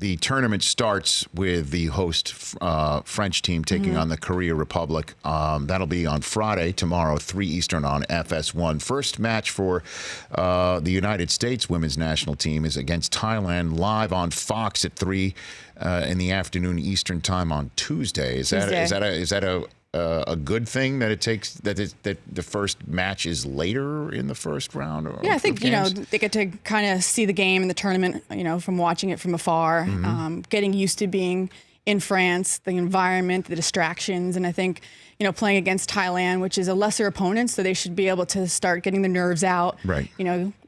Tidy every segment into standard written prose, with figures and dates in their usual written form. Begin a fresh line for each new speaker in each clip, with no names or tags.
The tournament starts with the host French team taking on the Korea Republic. That'll be on Friday, tomorrow, 3 Eastern on FS1. First match for the United States women's national team is against Thailand, live on Fox at 3 in the afternoon Eastern time on Tuesday. Is that a good thing that that the first match is later in the first round?
Yeah, I think they get to kind of see the game and the tournament, from watching it from afar, getting used to being in France, the environment, the distractions, and I think playing against Thailand, which is a lesser opponent, so they should be able to start getting the nerves out.
Right.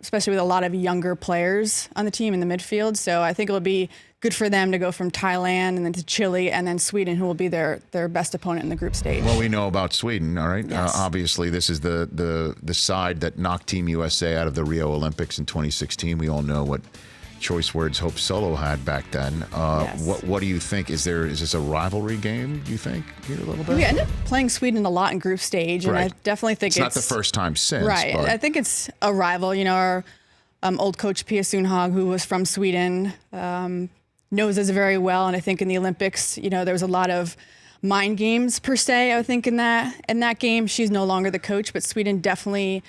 Especially with a lot of younger players on the team in the midfield. So I think it will be good for them to go from Thailand and then to Chile and then Sweden, who will be their best opponent in the group stage.
Well, we know about Sweden, all right?
Yes.
Obviously, this is the side that knocked Team USA out of the Rio Olympics in 2016. We all know what choice words Hope Solo had back then.
Yes.
What do you think? Is this a rivalry game, do you think, here a little bit?
We ended up playing Sweden a lot in group stage, and
Right.
I definitely think
it's not the first time since.
Right.
But
I think it's a rival. Our old coach, Pia Sundhage, who was from Sweden, knows us very well. And I think in the Olympics, there was a lot of mind games per se, I think, in that game. She's no longer the coach, but Sweden definitely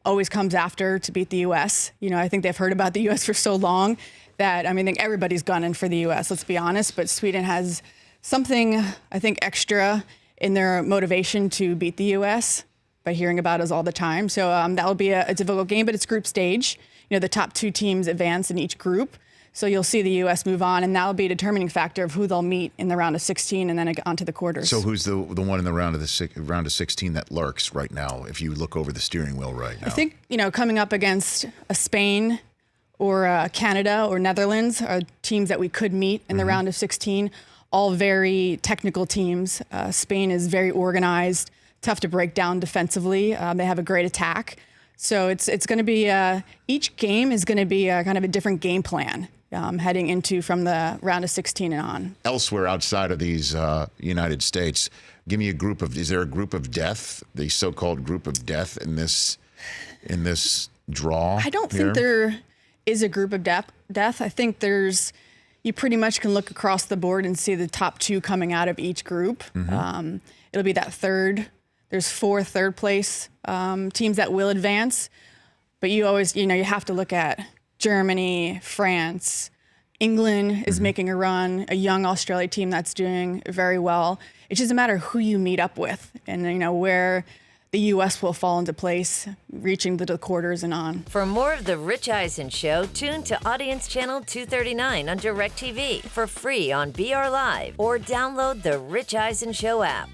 always comes after to beat the U.S. I think they've heard about the U.S. for so long that, I think everybody's gunning for the U.S., let's be honest. But Sweden has something, I think, extra in their motivation to beat the U.S. by hearing about us all the time. So that will be a difficult game, but it's group stage. The top 2 teams advance in each group. So you'll see the U.S. move on, and that'll be a determining factor of who they'll meet in the round of 16 and then onto the quarters.
So who's the one in the round of 16 that lurks right now, if you look over the steering wheel right now?
I think, coming up against a Spain or Canada or Netherlands are teams that we could meet in the round of 16, all very technical teams. Spain is very organized, tough to break down defensively. They have a great attack. So it's going to be, each game is going to be kind of a different game plan. Heading into from the round of 16 and on.
Elsewhere outside of these United States, give me is there a group of death, the so-called group of death in this draw?
I don't think there is a group of death. I think you pretty much can look across the board and see the top 2 coming out of each group. It'll be that there's 4 third place teams that will advance, but you always, you have to look at Germany, France, England is making a run, a young Australia team that's doing very well. It's just a matter of who you meet up with and, where the U.S. will fall into place, reaching the quarters and on.
For more of The Rich Eisen Show, tune to Audience Channel 239 on DirecTV for free on BR Live or download the Rich Eisen Show app.